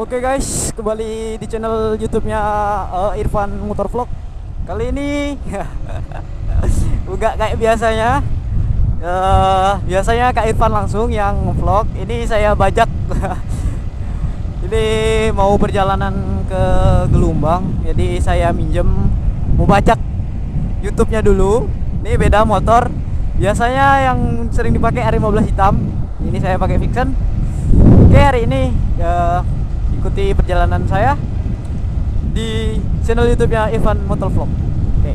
Oke guys, kembali di channel YouTube-nya Irfan Motovlog. Kali ini enggak kayak biasanya. Biasanya Kak Irfan langsung yang vlog. Ini saya bajak. Ini mau perjalanan ke Gelumbang, jadi saya minjem mau bajak YouTube-nya dulu. Ini beda motor. Biasanya yang sering dipakai R15 hitam. Ini saya pakai Vixen. Oke, hari ini ikuti perjalanan saya di channel YouTube-nya Irfan Motovlog. Oke.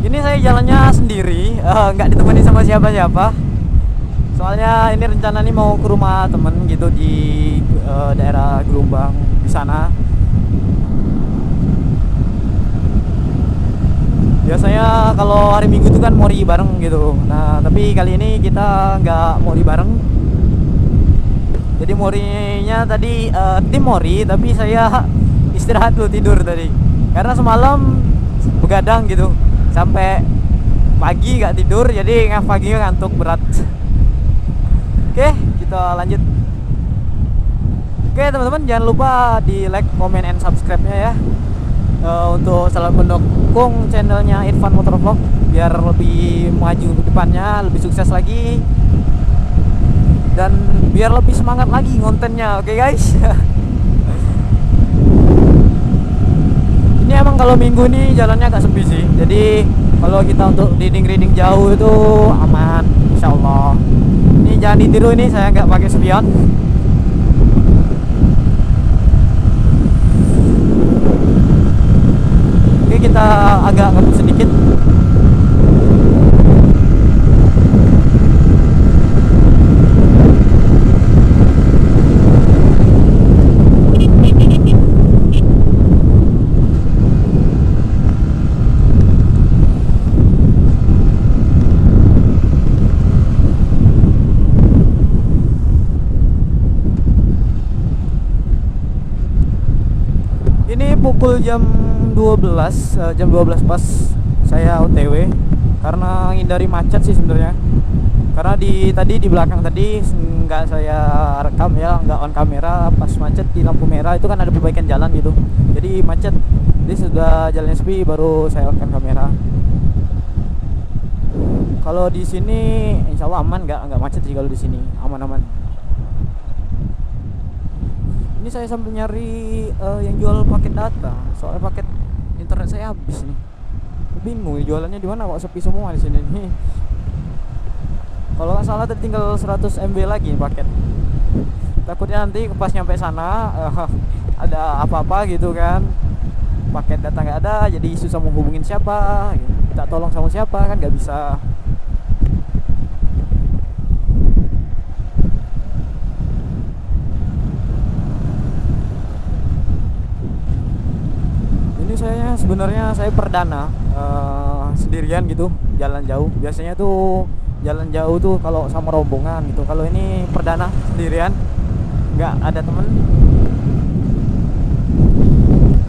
Ini saya jalannya sendiri, nggak ditemani sama siapa-siapa. Soalnya ini rencana nih mau ke rumah temen gitu di daerah Gelumbang di sana. Biasanya kalau hari Minggu itu kan mori bareng gitu. Nah, tapi kali ini kita nggak mori bareng. Jadi morinya tadi tim mori, tapi saya istirahat dulu, tidur tadi. Karena semalam begadang gitu sampai pagi nggak tidur, jadi paginya ngantuk berat. Oke, kita lanjut. Oke teman-teman, jangan lupa di like, comment, and subscribe-nya ya. Untuk selalu mendukung channelnya Irfan Motovlog biar lebih maju ke depannya, lebih sukses lagi, dan biar lebih semangat lagi kontennya. Oke guys. Ini emang kalau minggu nih jalannya agak sepi sih, jadi kalau kita untuk riding jauh itu aman, insya Allah. Ini jangan ditiru, ini saya nggak pakai spion. Oke, kita agak ngebut sedikit. Ini pukul jam 12 pas saya OTW karena ngindari macet sih sebenarnya. Karena tadi di belakang tadi nggak saya rekam ya, nggak on kamera. Pas macet di lampu merah itu kan ada perbaikan jalan gitu, jadi macet. Jadi sudah jalannya sepi baru saya on kamera. Kalau di sini insya Allah aman, nggak macet sih. Kalau di sini aman-aman. Ini saya sambil nyari yang jual paket data, soalnya paket internet saya habis nih. Bingung jualannya di mana kok sepi semua di sini nih. Kalau nggak salah tinggal 100 MB lagi paket. Takutnya nanti pas nyampe sana ada apa-apa gitu kan, paket data nggak ada, jadi susah mau hubungin siapa, minta tolong sama siapa kan nggak bisa. Sebenarnya saya perdana sendirian gitu jalan jauh. Biasanya tuh jalan jauh tuh kalau sama rombongan gitu. Kalau ini perdana sendirian, nggak ada temen.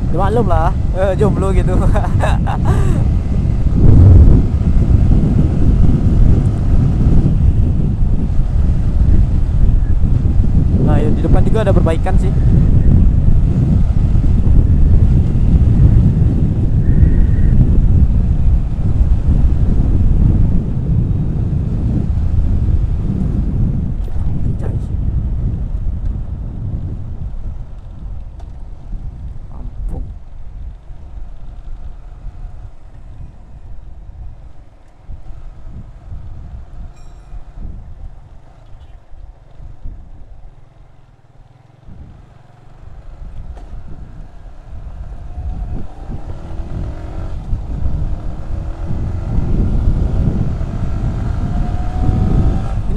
Ya maklum lah, jomblo gitu. Nah ya, di depan juga ada perbaikan sih.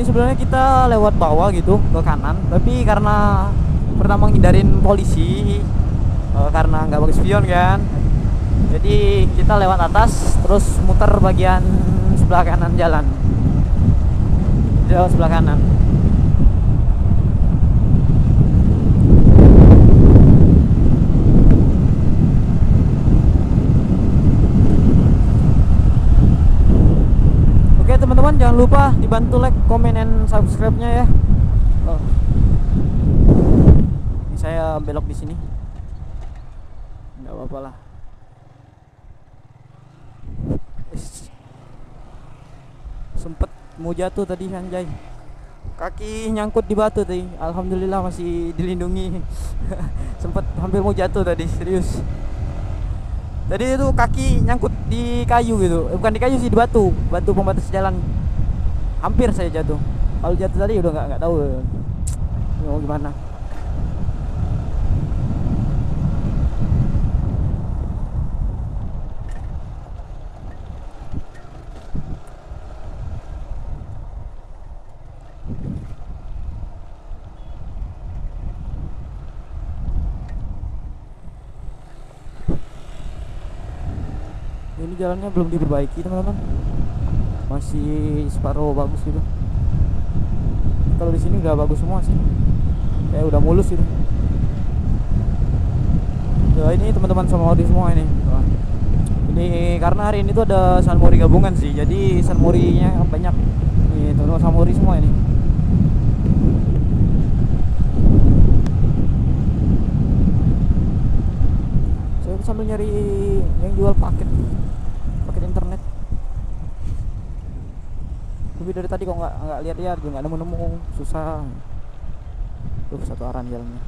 Ini sebenarnya kita lewat bawah gitu ke kanan, tapi karena pertama ngindarin polisi, karena nggak pakai spion kan, jadi kita lewat atas terus muter bagian sebelah kanan jalan, jauh sebelah kanan. lupa dibantu like, comment, and subscribe-nya ya. Oh. Ini saya belok di sini. Nggak apa-apa lah. Sempet mau jatuh tadi anjay. Kaki nyangkut di batu tadi. Alhamdulillah masih dilindungi. Sempet hampir mau jatuh tadi, serius. Tadi itu kaki nyangkut di kayu gitu. Bukan di kayu sih, di batu. Batu pembatas jalan. Hampir saya jatuh. Kalau jatuh tadi udah nggak tahu mau gimana. Ini jalannya belum diperbaiki teman-teman, masih separuh bagus gitu. Kalau di sini udah bagus semua sih, kayak udah mulus gitu. Ya, ini teman-teman Sunmori semua ini. Wah. Ini karena hari ini tuh ada Sunmori gabungan sih, jadi Sunmorinya banyak. Ini teman-teman Sunmori semua ini. Saya sambil nyari yang jual paket internet. Tapi dari tadi kok nggak lihat-lihat, juga nggak nemu-nemu, susah. Tuh satu arah jalannya.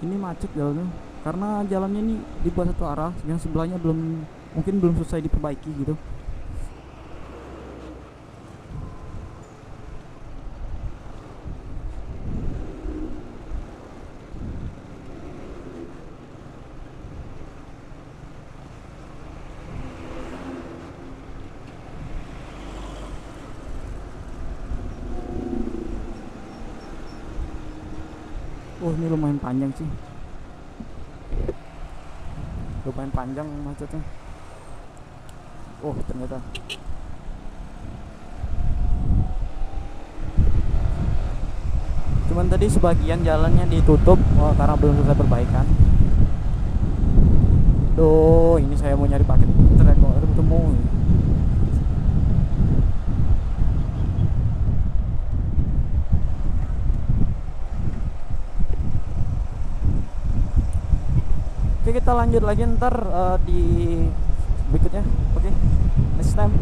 Ini macet jalannya karena jalannya ini dibuat satu arah, yang sebelahnya mungkin belum selesai diperbaiki gitu. Oh, ini lumayan panjang sih. Lumayan panjang macetnya. Oh, ternyata. Cuman tadi sebagian jalannya ditutup karena belum selesai perbaikan. Duh, ini saya mau nyari paket internet kok ketemu. Oke, kita lanjut lagi ntar di berikutnya. Oke, next time.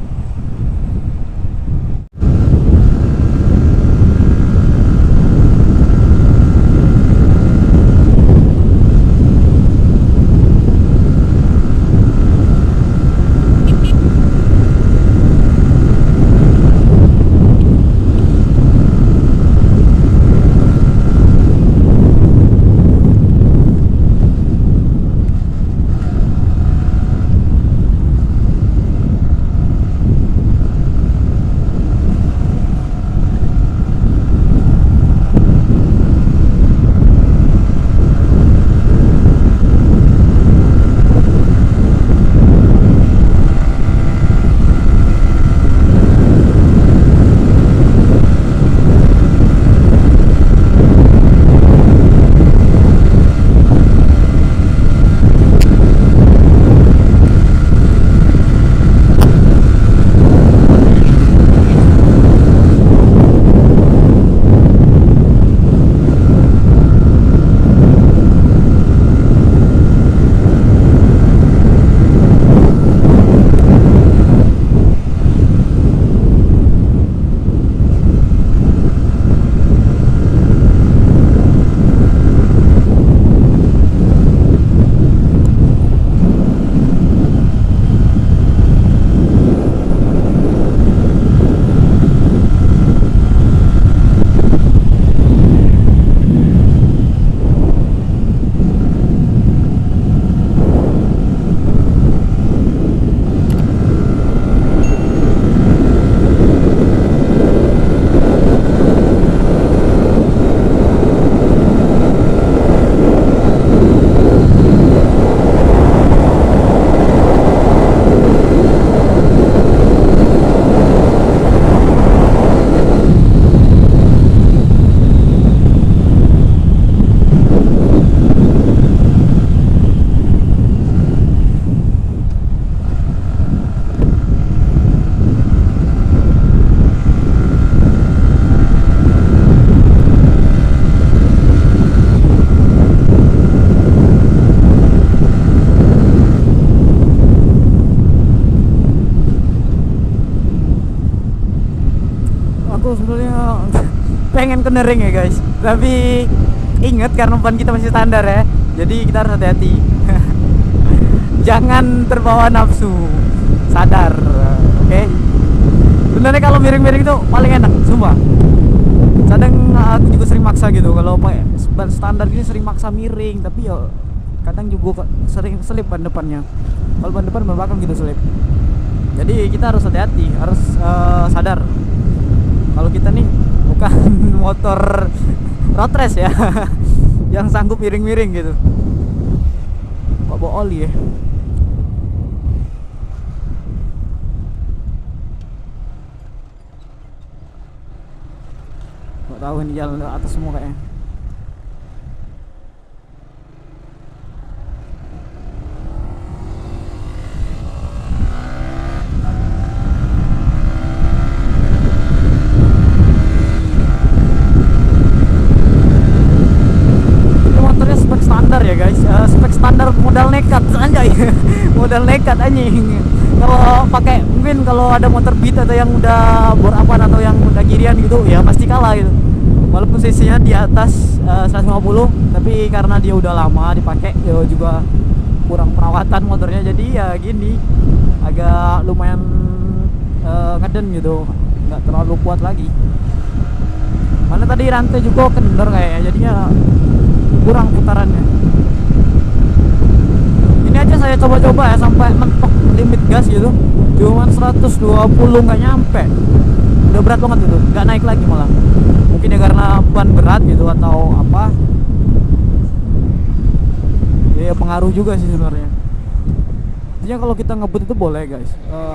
pengen kenering ya guys, tapi ingat karena ban kita masih standar ya, jadi kita harus hati-hati. Jangan terbawa nafsu, sadar, oke? Sebenarnya kalau miring-miring itu paling enak, sumpah. Kadang aku juga sering maksa gitu, kalau pakai ban standar ini sering maksa miring, tapi ya kadang juga sering selip ban depannya. Kalau ban depan ban belakang gitu selip. Jadi kita harus hati-hati, harus sadar kalau kita nih bukan motor road race ya, yang sanggup miring-miring gitu. Kok bawa oli ya? Gak tahu ini jalan atas semua kayaknya. Ini motornya spek standar ya guys, spek standar modal nekat anjay. Modal nekat anjing. Kalau pakai mungkin kalau ada motor beat atau yang udah bor apaan atau yang udah kirian gitu ya pasti kalah gitu. Walaupun cc-nya di atas 150, tapi karena dia udah lama dipakai ya juga kurang perawatan motornya, jadi ya gini agak lumayan ngeden gitu, nggak terlalu kuat lagi. Mana tadi rantai juga kendor kayaknya, jadinya kurang putarannya. Ini aja saya coba-coba ya sampai mentok limit gas gitu, cuman 120 nggak nyampe, udah berat banget gitu, nggak naik lagi malah. Mungkin ya karena ban berat gitu atau apa ya, pengaruh juga sih sebenarnya. Intinya kalau kita ngebut itu boleh guys,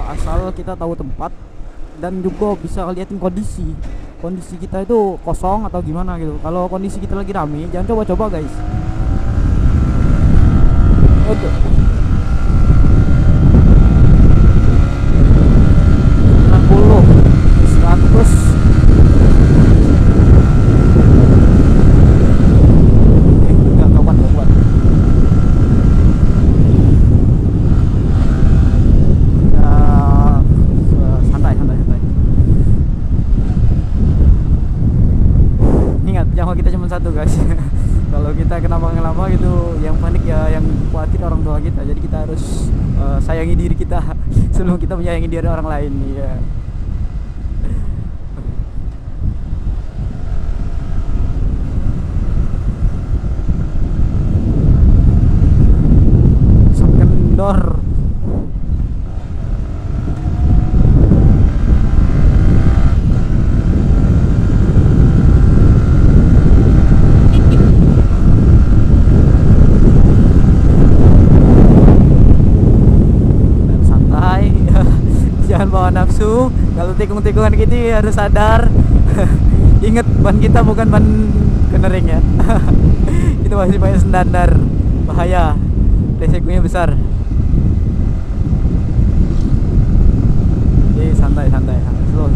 asal kita tahu tempat dan juga bisa liatin kondisi kita itu kosong atau gimana gitu. Kalau kondisi kita lagi rame jangan coba-coba guys. Oke. 90 100 kita cuma satu guys. Kalau kita kenapa gitu yang panik ya yang khawatir orang tua kita, jadi kita harus sayangi diri kita sebelum kita menyayangi diri orang lain ya. Kendor bawa nafsu. Kalau tikung-tikungan gini harus sadar. Ingat ban kita bukan ban kenering ya. Itu masih pakai standar, bahaya, resikonya besar. Jadi santai, slow.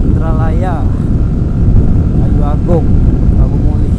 Indralaya, Ayu Agung, Abu Muli.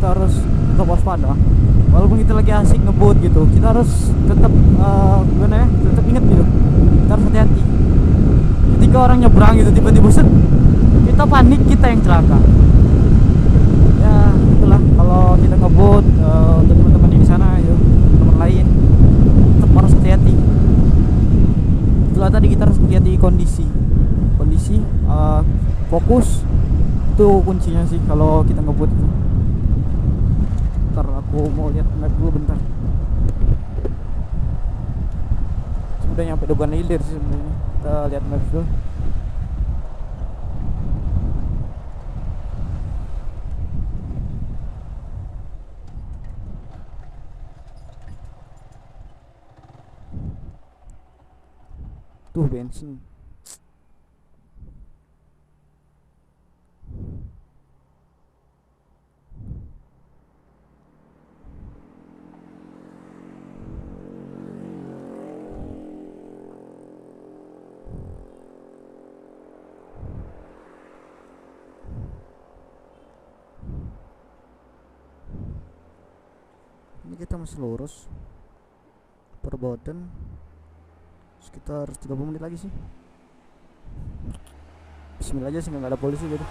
kita harus tetap waspada. Walaupun kita lagi asik ngebut gitu, kita harus tetap gimana ya, tetap ingat gitu, kita harus hati-hati. Ketika orang nyebrang gitu tiba-tiba set, kita panik, kita yang celaka. Ya itulah kalau kita ngebut, untuk teman-teman di sana yuk, teman lain tetap harus hati-hati. Itulah tadi, kita harus hati-hati kondisi, fokus itu kuncinya sih kalau kita ngebut itu. Ntar aku mau lihat map dulu bentar. Sudah nyampe Dogan Hilir sih sebenarnya. Kita lihat map dulu. Tuh bensin. Ini kita masih lurus Perboden sekitar 30 menit lagi sih. Bismillah aja sih, nggak ada polisi gitu.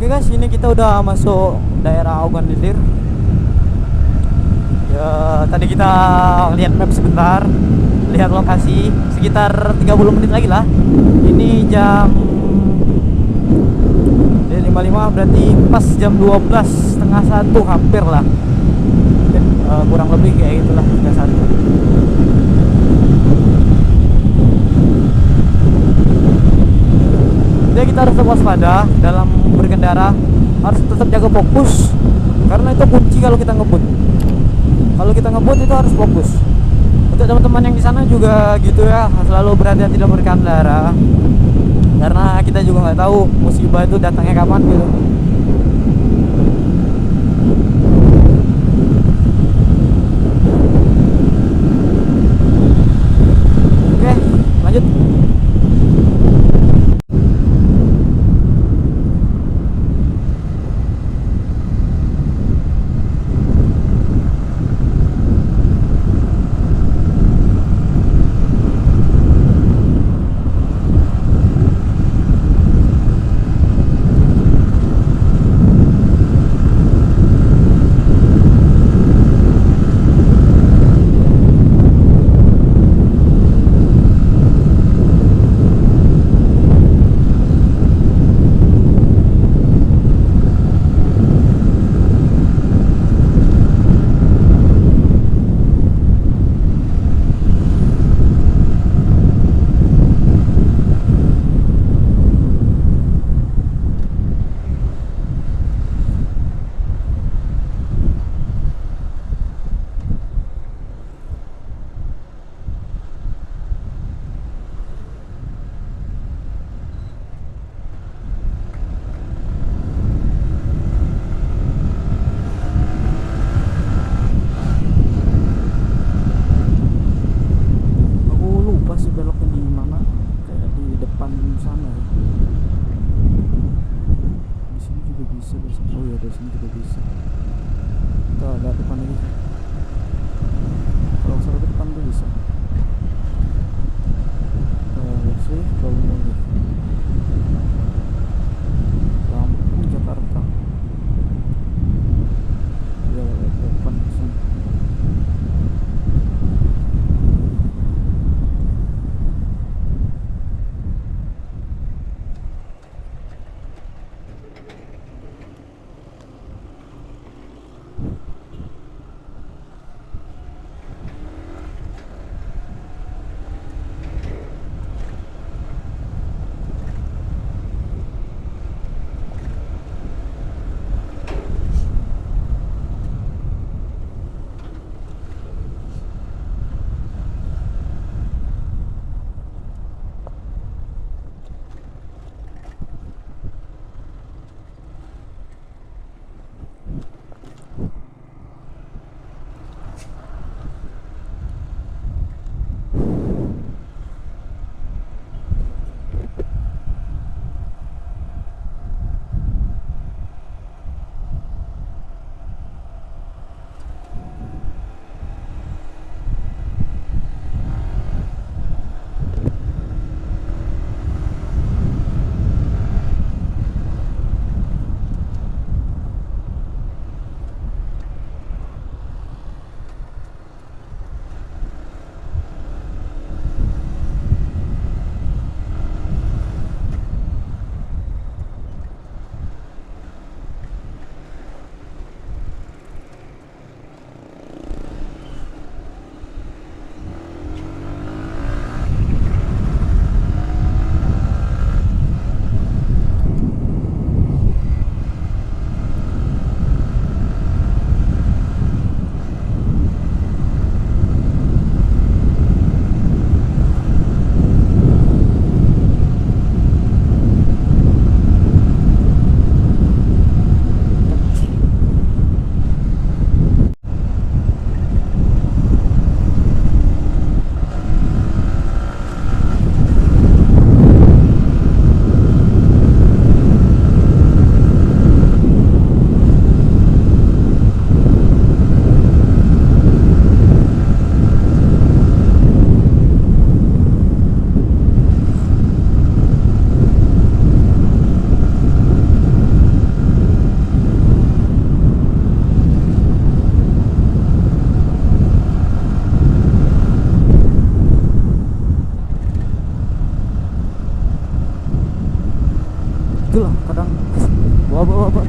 Oke guys, ini kita udah masuk daerah Ogan Ilir. Ya, tadi kita lihat map sebentar, lihat lokasi, sekitar 30 menit lagi lah. Ini jam 55, berarti pas jam 12, setengah 1 hampir lah. Kurang lebih kayak gitulah, setengah 1. Jadi kita harus tetap waspada dalam berkendara, harus tetap jaga fokus, karena itu kunci kalau kita ngebut. Kalau kita ngebut itu harus fokus. Untuk teman-teman yang di sana juga gitu ya, selalu berhati-hati dalam berkendara, karena kita juga nggak tahu musibah itu datangnya kapan gitu. Oke, lanjut.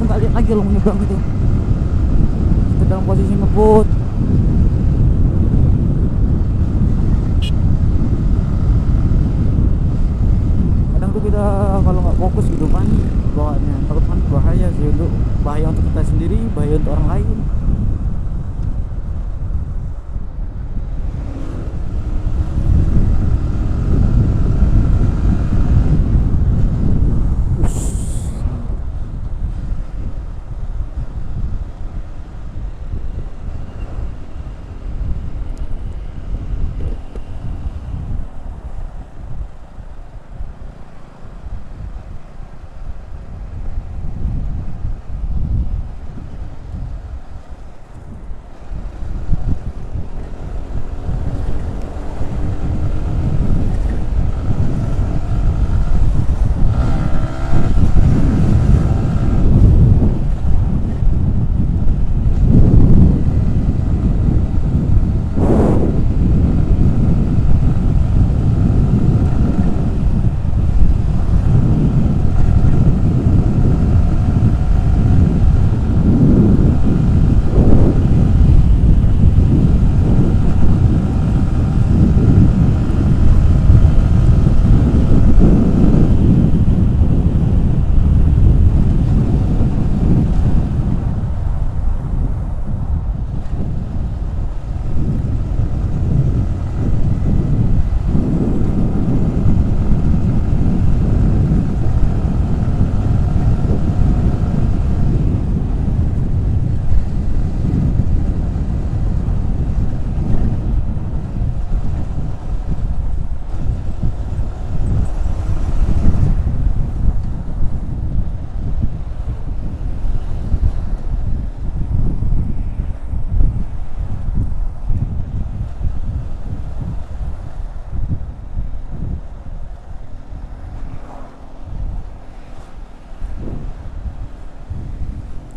nggak lihat lagi lo nyebrang gitu. Kita dalam posisi ngebut. Kadang tuh kita kalau nggak fokus gitu panik bawaannya. Kalau panik bahaya sih, untuk bahaya untuk kita sendiri, bahaya untuk orang lain.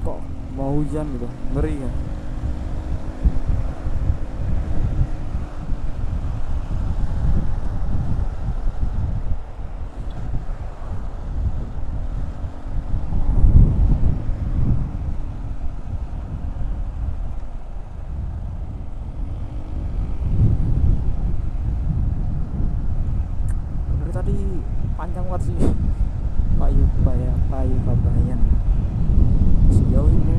Kok mau hujan gitu, ngeri kan. Dari tadi panjang banget sih payu Pabayan sejauh ini.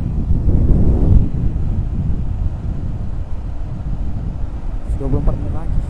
Sudah 24 menit lagi.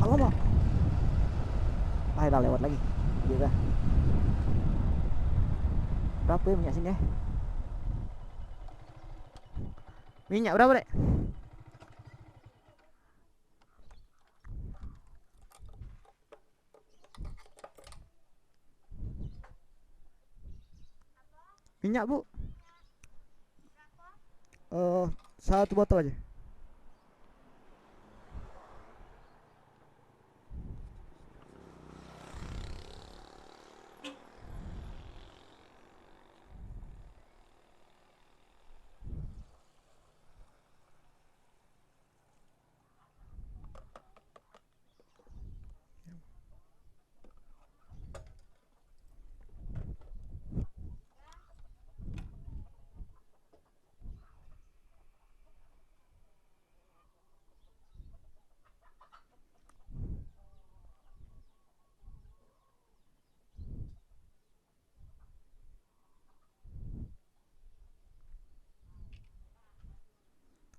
alamak. Ah, udah lewat lagi. Gitu. Berapa ya minyak sini ya? Minyak berapa, Dek? Minyak, Bu. Eh, satu botol aja.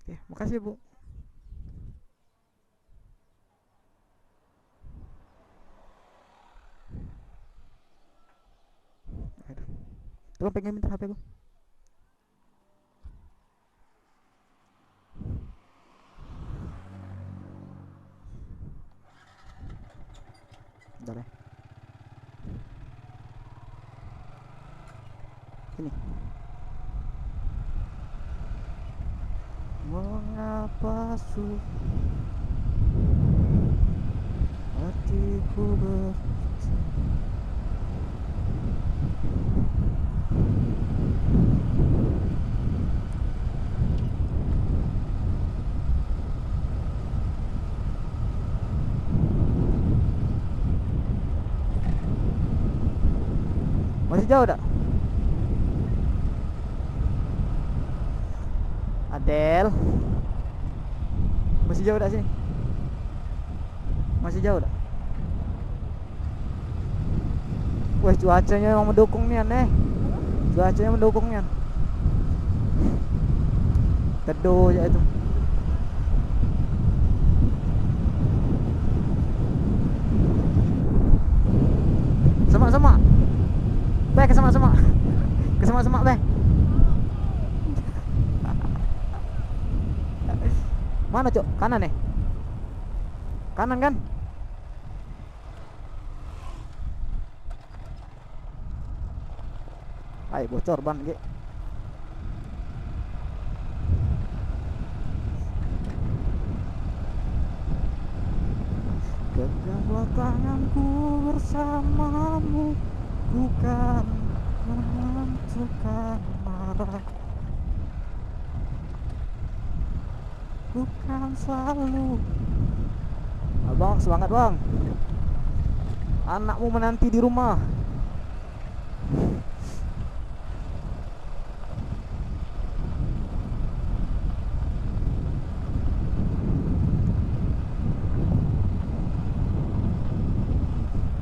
Oke, makasih, Bu. Aduh. Tolong pengen minta HP, Bu. Bentar ya. Sini. Mengapa hatiku masih jauh dak? Adel, masih jauh dak sini? Masih jauh dak? Wah, cuacanya emang mendukung nih aneh. Cuacanya mendukung nih. Teduh ya itu. Semak-semak. Beh, ke semak-semak. Ke semak-semak, beh. Mana, Cok? Kanan nih. Kanan kan? Ayo bocor ban ge. Genggamlah tanganku bersamamu, bukan menentukan marah, bukan selalu. Abang semangat, Bang. Anakmu menanti di rumah.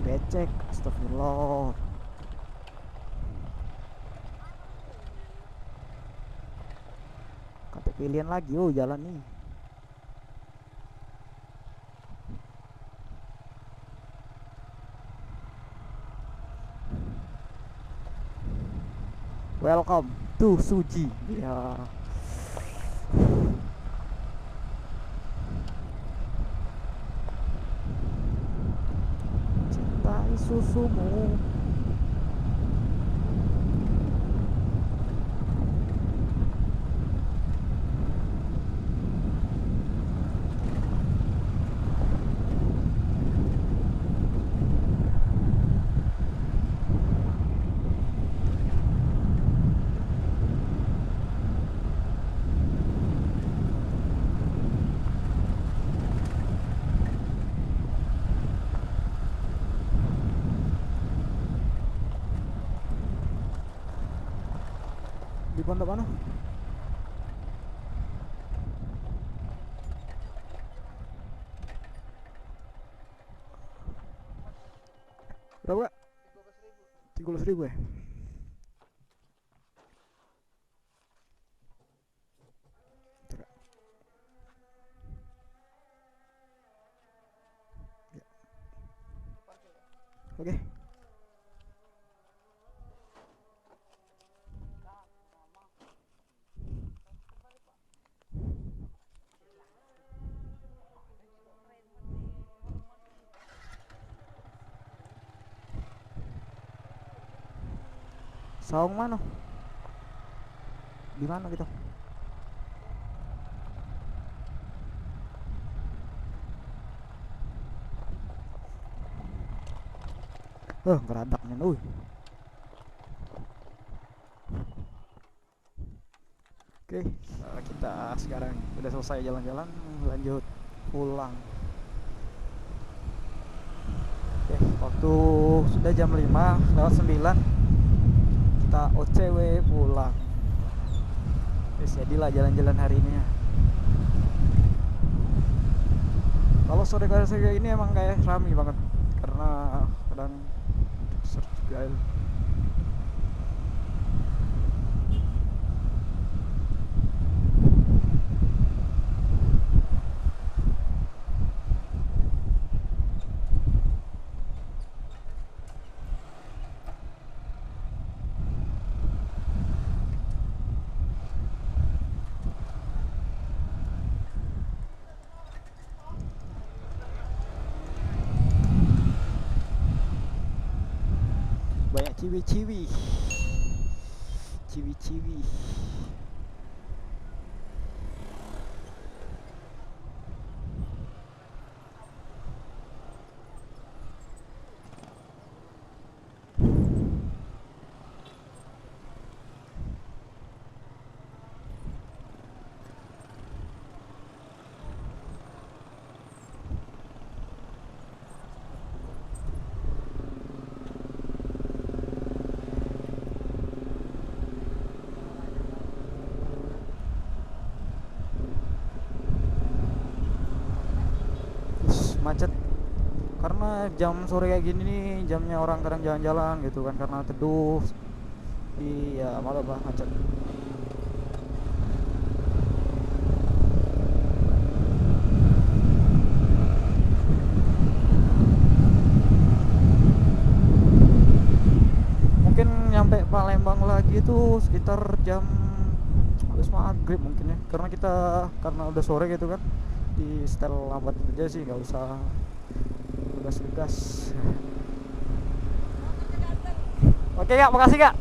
Becek, astagfirullah. Kata pilihan lagi, oh jalan nih. Welcome to Suji. Ya. Cintai susumu. Di pondok mana? Berapa, Kak? 13.000 ya? Oke. Saung mana? Di mana gitu? Beradak nih, Oke, kita sekarang udah selesai jalan-jalan, lanjut pulang. Oke, waktu sudah jam 5:09, kita OTW pulang. Jadilah jalan-jalan hari ini ya. Kalau sore-sore kayak ini emang kayak rame banget karena kadang search juga. Banyak ciwi-ciwi. Macet karena jam sore kayak gini nih, jamnya orang kadang jalan-jalan gitu kan, karena teduh. Iya, malah macet. Mungkin nyampe Palembang lagi tuh sekitar jam habis maghrib mungkin ya, karena udah sore gitu kan, di setel lambat aja sih, nggak usah gas-gas. Oke Kak, makasih Kak.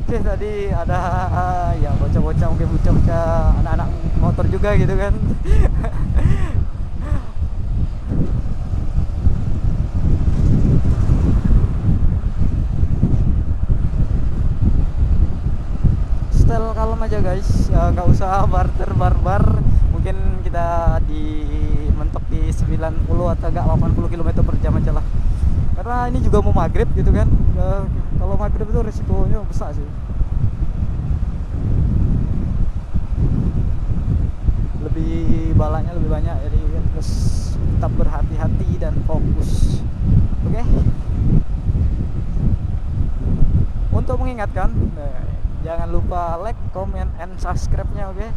Oke, tadi ada ya bocah-bocah, mungkin bocah-bocah anak-anak motor juga gitu kan. Setel kalem aja guys, ya, nggak usah barbar. Mungkin kita mentok di 90 atau enggak 80 km per jam aja lah, karena ini juga mau maghrib gitu kan. Kalau maghrib itu risikonya besar sih, balanya lebih banyak, jadi terus tetap berhati-hati dan fokus. Oke. Untuk mengingatkan, jangan lupa like, comment, and subscribe-nya, oke?